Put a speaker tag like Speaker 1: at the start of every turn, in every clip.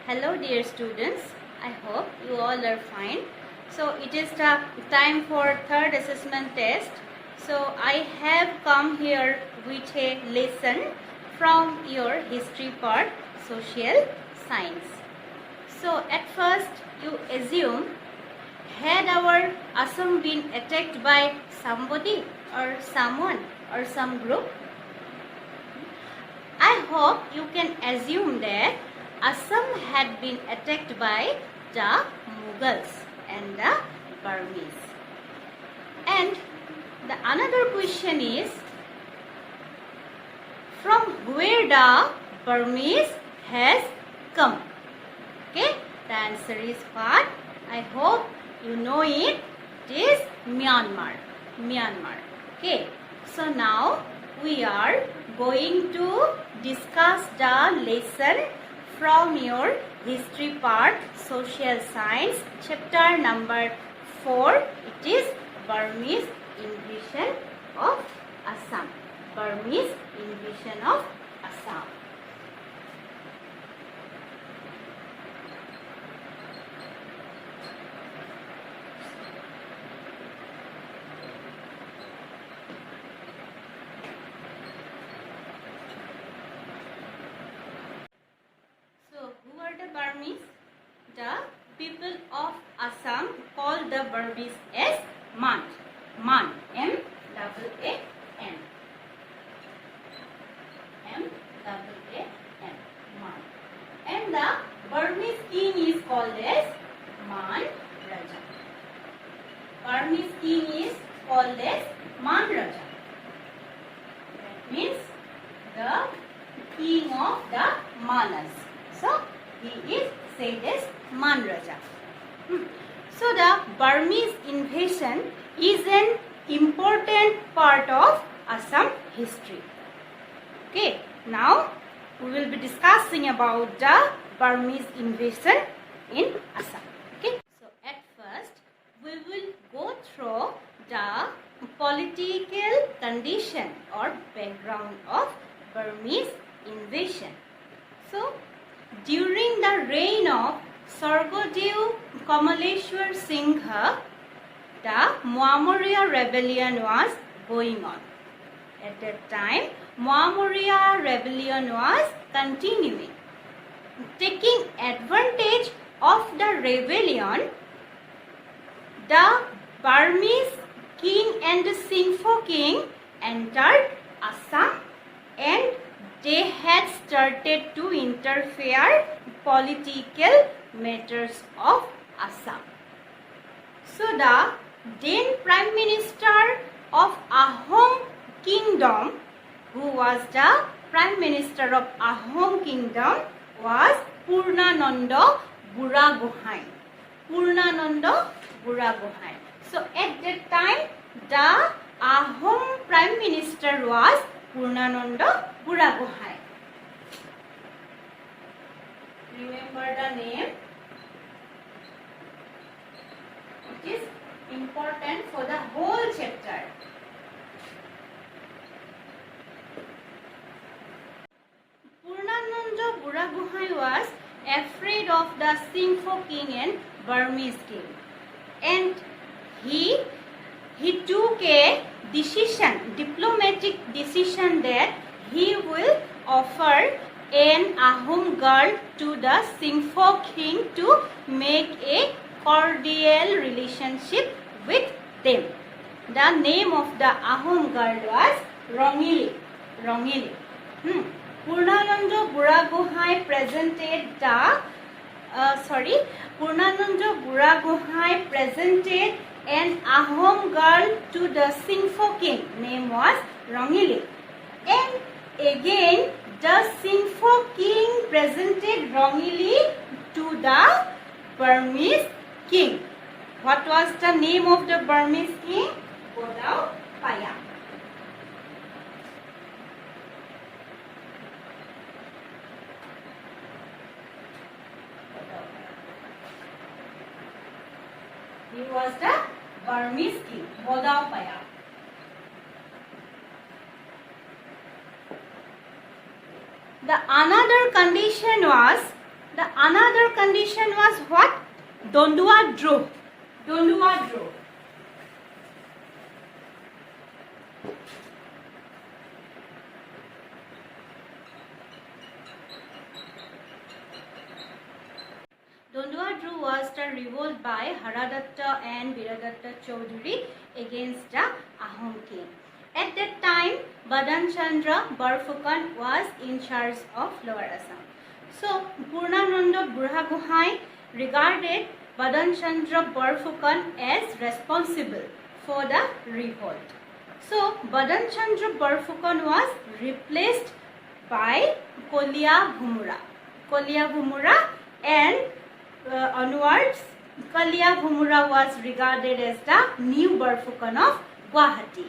Speaker 1: Hello dear students, I hope you all are fine. So it is the time for third assessment test. So I have come here with a lesson from your history part, social science. So at first you assume, had our Assam been attacked by somebody or someone or some group? I hope you can assume that Assam had been attacked by the Mughals and the Burmese. And the another question is, from where the Burmese has come? Okay, the answer is what? I hope you know it. It is Myanmar. Okay, so now we are going to discuss the lesson from your history part, social science, chapter number 4. It is Burmese invasion of Assam. Burmese invasion of Assam. Who are the Burmese? The people of Assam call the Burmese as Man. Man. M-A-A-N. M-A-A-N. Man. And the Burmese king is called as Man Raja. Burmese king is called as Man Raja. That means the king of the Manas. So, he is said as Man Raja. So, the Burmese invasion is an important part of Assam history. Okay, now we will be discussing about the Burmese invasion in Assam. Okay, so at first we will go through the political condition or background of Burmese invasion. So, during the reign of Sargodeo Kamaleshwar Singha, the Maurya rebellion was going on. At that time, Maurya rebellion was continuing. Taking advantage of the rebellion, the Burmese king and the Singpho king entered Assam and they had started to interfere political matters of Assam. So the then Prime Minister of Ahom Kingdom, who was the Prime Minister of Ahom Kingdom, was Purnananda Buragohain. Purnananda Buragohain. So at that time, the Ahom Prime Minister was Purnananda Buragohain. Remember the name. It is important for the whole chapter. Purnananda Buragohain was afraid of the Singpho king and Burmese king, and he took a diplomatic decision that he will offer an Ahom girl to the Singpho king to make a cordial relationship with them. The name of the Ahom girl was Rongili. Purnananda Buragohain presented an Ahom girl to the Singpho king. Name was Rongili. And again, the Singpho king presented Rongili to the Burmese king. What was the name of the Burmese king? Godao Paya. He was the Burmese king, Godao Paya. The another condition was The another condition was what? Dondua Drog. Dondua Drog. Dondua Drog was the revolt by Haradatta and Biradatta Chaudhuri against the Ahom king. At that time, Badan Chandra Barfukan was in charge of Lower Assam. So, Purnananda Buragohain regarded Badan Chandra Barfukan as responsible for the revolt. So, Badan Chandra Barfukan was replaced by Kolia Bhumura. Kolia Bhumura, and onwards, Kalia Bhumura was regarded as the new Barfukan of Guwahati.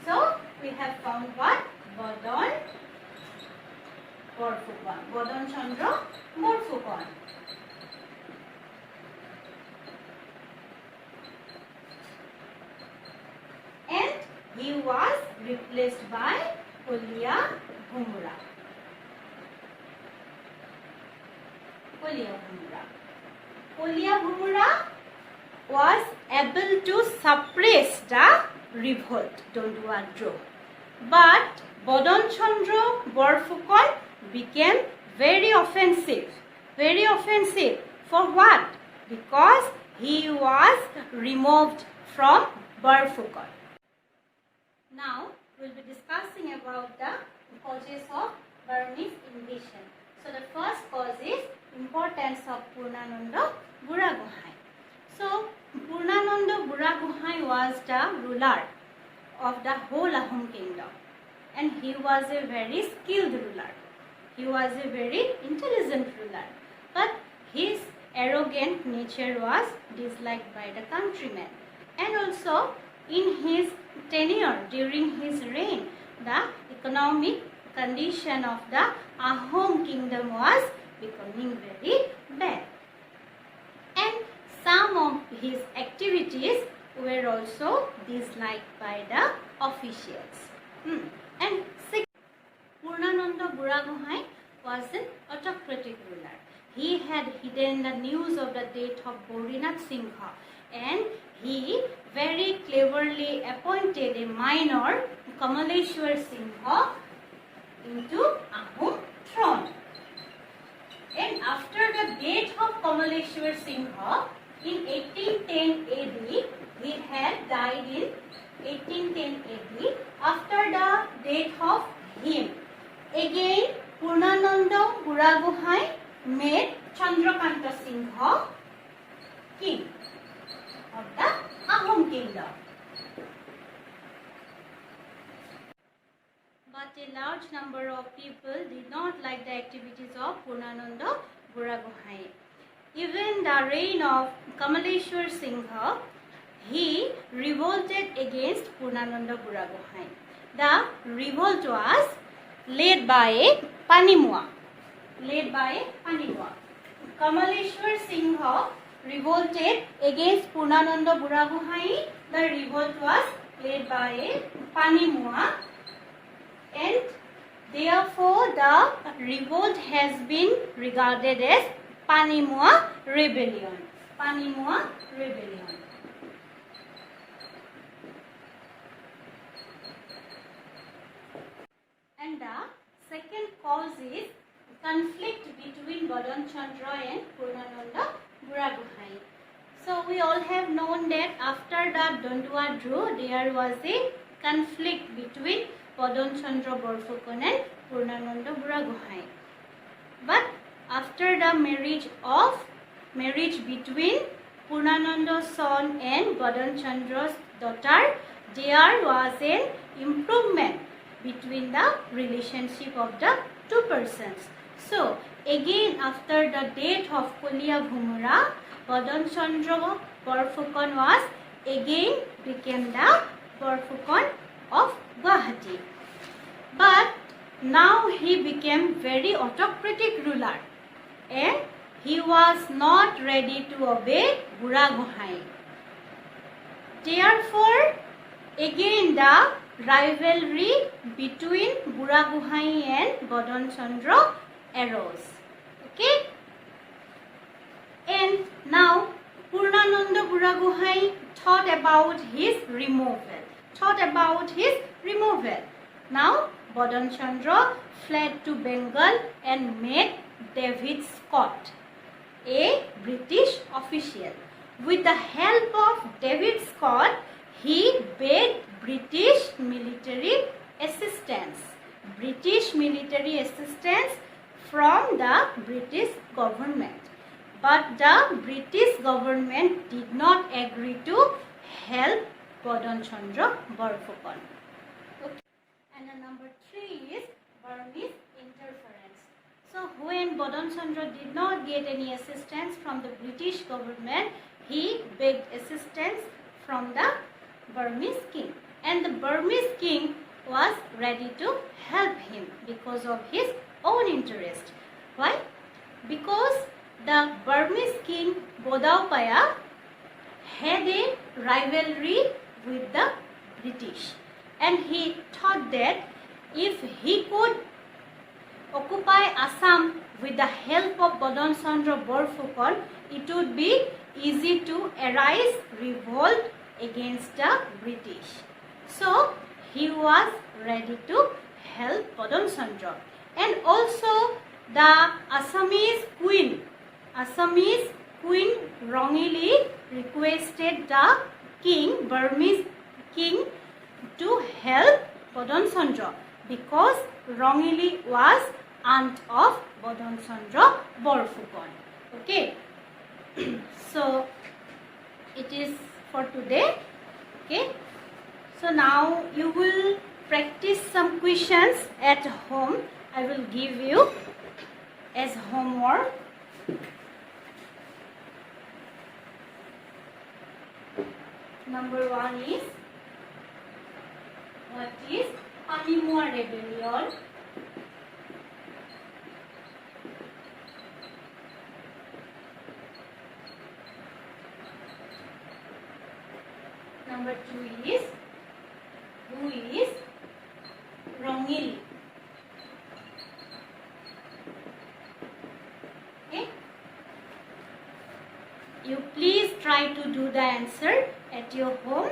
Speaker 1: So, we have found what? Badan Barfukan. Badan Chandra Barfukan. And he was replaced by Kolia Bhumura. Kolia Bhumura. Kolia Bhumura was able to suppress the revolt, Dondua Drog. But Badan Chandra Barfukan became very offensive. Very offensive. For what? Because he was removed from Barfukan. Now, we will be discussing about the causes of Burmese invasion. So, the first cause is importance of Purnananda Buragohain. So, Purnananda Buragohain was the ruler of the whole Ahom kingdom, and he was a very skilled ruler. He was a very intelligent ruler, but his arrogant nature was disliked by the countrymen. And also, in his tenure, during his reign, the economic condition of the Ahom kingdom was becoming very bad. And some of his activities were also disliked by the officials. And second, Purnananda Buragohain was an autocratic ruler. He had hidden the news of the death of Gaurinath Singha, and he very cleverly appointed a minor, Kamaleshwar Singha, into Ahom throne. And after the death of Kamaleshwar Singha in 1810 AD, he had died in 1810 AD. After the death of him, again Purnananda Buragohain made Chandrakanta Singha king of the Ahom kingdom. But a large number of people did not like the activities of Purnananda Buragohain. Even the reign of Kamaleshwar Singha, he revolted against Purnananda Buragohain. The revolt was led by Panimua. Kamaleshwar Singha revolted against Purnananda Buragohain. The revolt was led by Panimua, and therefore the revolt has been regarded as Panimua Rebellion. Panimua Rebellion. And the second cause is conflict between Badan Chandra and Purnananda Buragohain. So we all have known that after the Dondua Drog, there was a conflict between Badan Chandra Barfukan and Purnananda Buragohain. But after the marriage between Purnananda's son and Badan Chandra's daughter, there was an improvement between the relationship of the two persons. So again, after the death of Kolia Bhumura, Badan Chandra Barfukan was again became the Barfukan of Guwahati. But now he became very autocratic ruler, and he was not ready to obey Buragohain. Therefore, again the rivalry between Buragohain and Badan Chandra arose. Okay? Now, Purnananda Buragohai thought about his removal. Now, Bodhan Chandra fled to Bengal and met David Scott, a British official. With the help of David Scott, he begged British military assistance from the British government. But the British government did not agree to help Bodhan Chandra Borphukan. Okay. And the number 3 is Burmese interference. So when Bodhan Chandra did not get any assistance from the British government, he begged assistance from the Burmese king. And the Burmese king was ready to help him because of his own interest. Why? Because the Burmese king Bodaupaya had a rivalry with the British, and he thought that if he could occupy Assam with the help of Bodhan Chandra Borphukan, it would be easy to arise revolt against the British. So he was ready to help Bodhan Chandra. And also the Assamese queen wrongly requested the Burmese king to help Bodhan Chandra because wrongly was aunt of Bodhan Chandra Borphukan. Okay. So it is for today. Okay. So now you will practice some questions at home. I will give you as homework. Number 1 is, what is Animua Rebellion? Number 2 is, who is Rongili? Okay. You please try to do the answer at your home.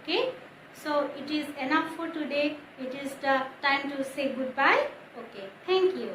Speaker 1: Okay. So it is enough for today. It is the time to say goodbye. Okay. Thank you.